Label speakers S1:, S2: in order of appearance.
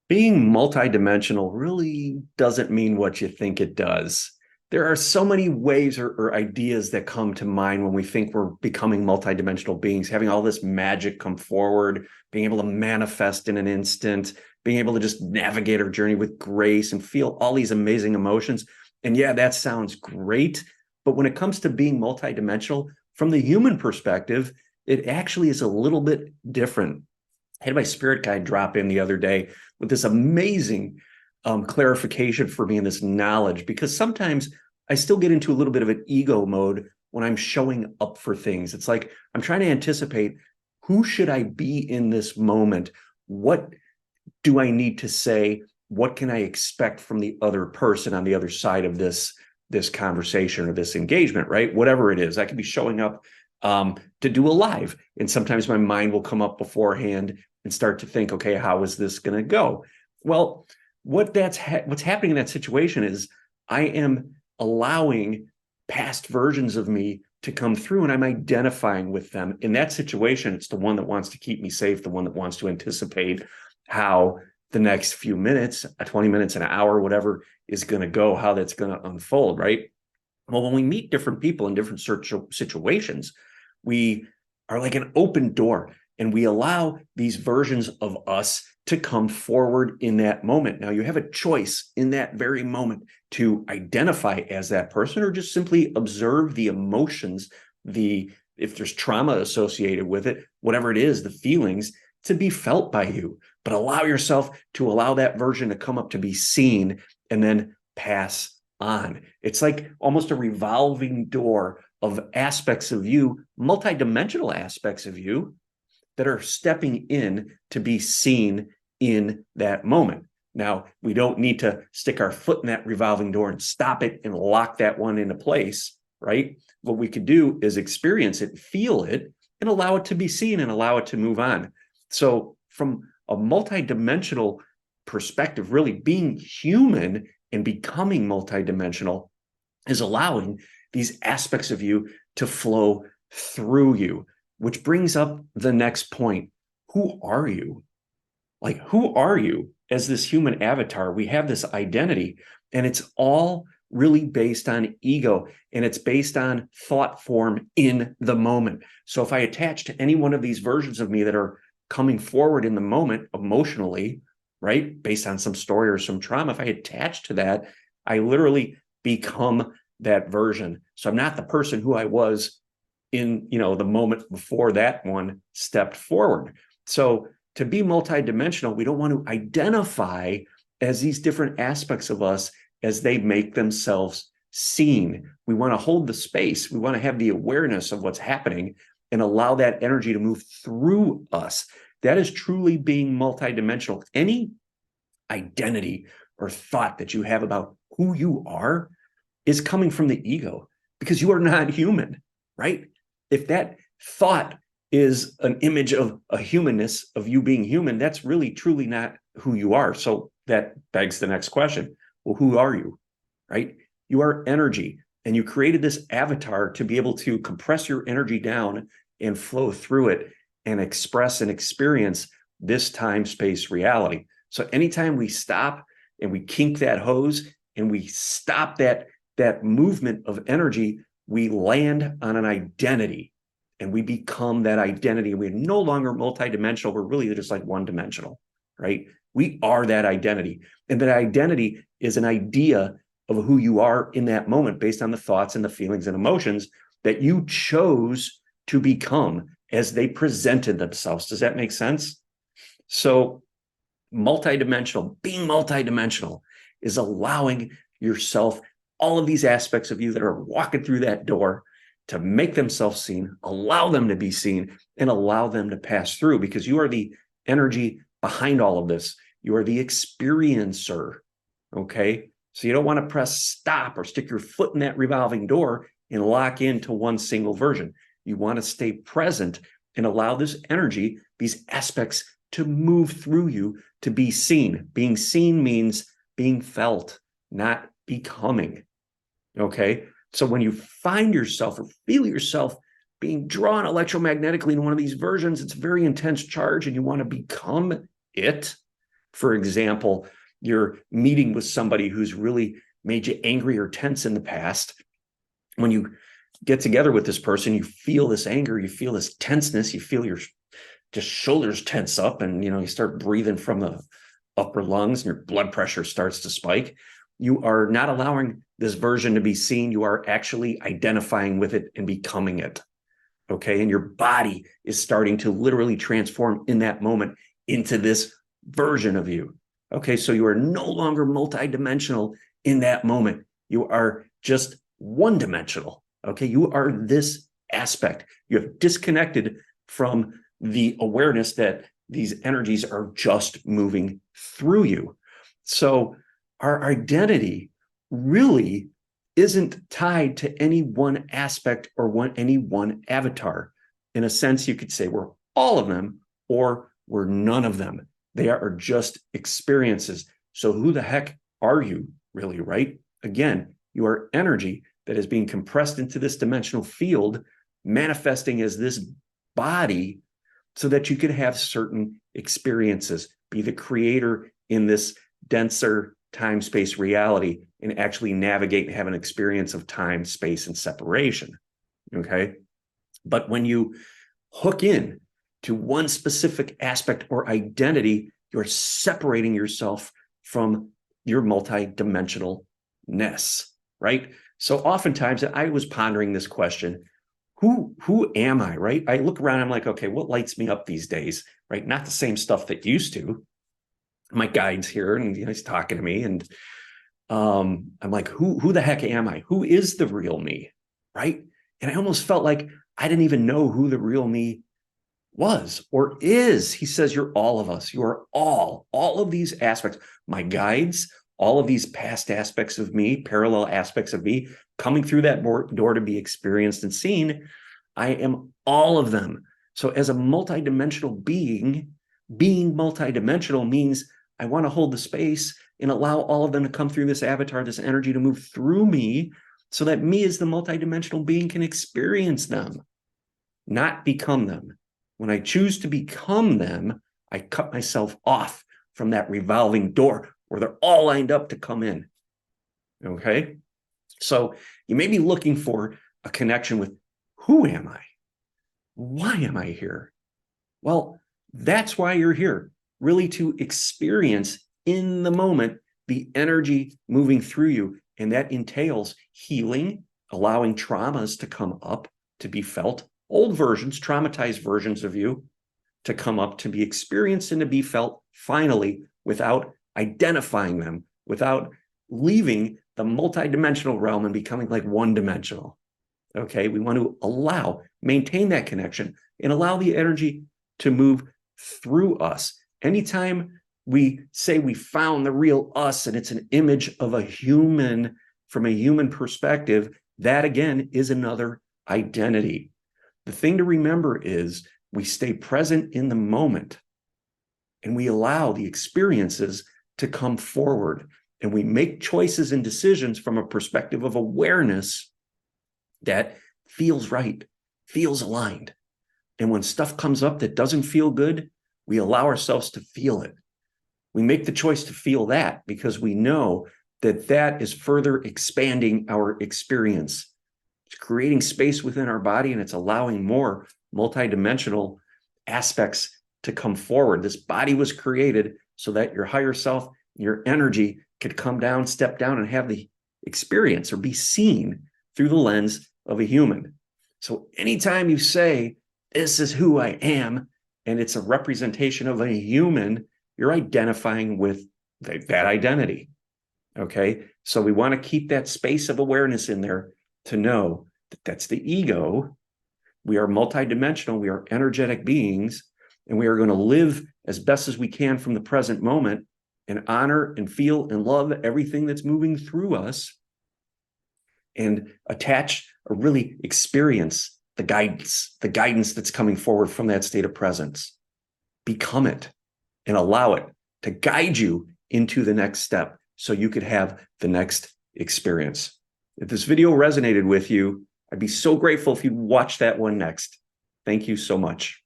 S1: Being multidimensional really doesn't mean what you think it does. There are so many ways or ideas that come to mind when we think we're becoming multidimensional beings, having all this magic come forward, being able to manifest in an instant, being able to just navigate our journey with grace and feel all these amazing emotions. And yeah, that sounds great. But when it comes to being multidimensional, from the human perspective, it actually is a little bit different. I had my spirit guide drop in the other day with this amazing clarification for me and this knowledge, because sometimes I still get into a little bit of an ego mode when I'm showing up for things. It's like I'm trying to anticipate, who should I be in this moment? What do I need to say? What can I expect from the other person on the other side of this conversation or this engagement, right? Whatever it is, I could be showing up to do a live, and sometimes my mind will come up beforehand and start to think, okay, how is this going to go? Well, what's happening in that situation is I am allowing past versions of me to come through, and I'm identifying with them. In that situation, it's the one that wants to keep me safe, the one that wants to anticipate how the next few minutes, 20 minutes, an hour, whatever is going to go, how that's going to unfold, right? Well, when we meet different people in different situations, we are like an open door, and we allow these versions of us to come forward in that moment. Now, you have a choice in that very moment to identify as that person or just simply observe the emotions, if there's trauma associated with it, whatever it is, the feelings to be felt by you, but allow yourself to allow that version to come up to be seen and then pass on. It's like almost a revolving door of aspects of you, multidimensional aspects of you that are stepping in to be seen in that moment. Now, we don't need to stick our foot in that revolving door and stop it and lock that one into place, right? What we could do is experience it, feel it, and allow it to be seen and allow it to move on. So from a multidimensional perspective, really being human and becoming multidimensional is allowing these aspects of you to flow through you, which brings up the next point. Who are you? Like, who are you as this human avatar? We have this identity, and it's all really based on ego, and it's based on thought form in the moment. So if I attach to any one of these versions of me that are coming forward in the moment emotionally, right, based on some story or some trauma, if I attach to that, I literally become that version. So I'm not the person who I was in, the moment before that one stepped forward. So to be multidimensional, we don't want to identify as these different aspects of us as they make themselves seen. We want to hold the space. We want to have the awareness of what's happening and allow that energy to move through us. That is truly being multidimensional. Any identity or thought that you have about who you are is coming from the ego, because you are not human, right? If that thought is an image of a humanness, of you being human, that's really truly not who you are. So that begs the next question. Well, who are you, right? You are energy, and you created this avatar to be able to compress your energy down and flow through it and express and experience this time-space reality. So anytime we stop and we kink that hose and we stop that movement of energy, we land on an identity, and we become that identity. We're no longer multidimensional. We're really just like one-dimensional, right? We are that identity. And that identity is an idea of who you are in that moment based on the thoughts and the feelings and emotions that you chose to become as they presented themselves. Does that make sense? So being multidimensional is allowing yourself, all of these aspects of you that are walking through that door, to make themselves seen, allow them to be seen, and allow them to pass through, because you are the energy behind all of this. You are the experiencer, okay? So you don't want to press stop or stick your foot in that revolving door and lock into one single version. You want to stay present and allow this energy, these aspects, to move through you, to be seen. Being seen means being felt, not becoming, okay? So when you find yourself or feel yourself being drawn electromagnetically in one of these versions, it's a very intense charge, and you want to become it. For example, you're meeting with somebody who's really made you angry or tense in the past. When you get together with this person, you feel this anger, you feel this tenseness, you feel your just shoulders tense up, and you start breathing from the upper lungs and your blood pressure starts to spike. You are not allowing this version to be seen. You are actually identifying with it and becoming it. Okay. And your body is starting to literally transform in that moment into this version of you. Okay. So you are no longer multidimensional in that moment. You are just one dimensional. Okay. You are this aspect. You have disconnected from the awareness that these energies are just moving through you. So our identity really isn't tied to any one aspect or any one avatar. In a sense, you could say we're all of them or we're none of them. They are just experiences. So who the heck are you really, right? Again, you are energy that is being compressed into this dimensional field, manifesting as this body so that you could have certain experiences, be the creator in this denser time-space reality and actually navigate and have an experience of time, space, and separation, okay? But when you hook in to one specific aspect or identity, you're separating yourself from your multidimensionalness, right? So oftentimes, I was pondering this question, who am I, right? I look around, I'm like, okay, what lights me up these days, right? Not the same stuff that used to. My guide's here and he's talking to me, and I'm like, who the heck am I? Who is the real me, right? And I almost felt like I didn't even know who the real me was or is. He says, you're all of us. You are all of these aspects, my guides, all of these past aspects of me, parallel aspects of me coming through that door to be experienced and seen. I am all of them. So as a multidimensional being multidimensional means I want to hold the space and allow all of them to come through this avatar, this energy to move through me so that me as the multidimensional being can experience them, not become them. When I choose to become them, I cut myself off from that revolving door where they're all lined up to come in. Okay? So you may be looking for a connection with who am I? Why am I here? Well, that's why you're here, really to experience in the moment the energy moving through you. And that entails healing, allowing traumas to come up, to be felt, old versions, traumatized versions of you to come up, to be experienced and to be felt finally without identifying them, without leaving the multidimensional realm and becoming like one-dimensional. Okay, we want to maintain that connection and allow the energy to move through us. Anytime we say we found the real us and it's an image of a human from a human perspective, that again is another identity. The thing to remember is we stay present in the moment and we allow the experiences to come forward, and we make choices and decisions from a perspective of awareness that feels right, feels aligned. And when stuff comes up that doesn't feel good, we allow ourselves to feel it. We make the choice to feel that because we know that that is further expanding our experience. It's creating space within our body, and it's allowing more multidimensional aspects to come forward. This body was created so that your higher self, your energy could come down, step down, and have the experience or be seen through the lens of a human. So anytime you say, this is who I am, and it's a representation of a human, you're identifying with that identity. Okay, so we want to keep that space of awareness in there to know that that's the ego. We are multidimensional, we are energetic beings, and we are going to live as best as we can from the present moment and honor and feel and love everything that's moving through us and attach or really experience the guidance that's coming forward from that state of presence. Become it and allow it to guide you into the next step so you could have the next experience. If this video resonated with you, I'd be so grateful if you'd watch that one next. Thank you so much.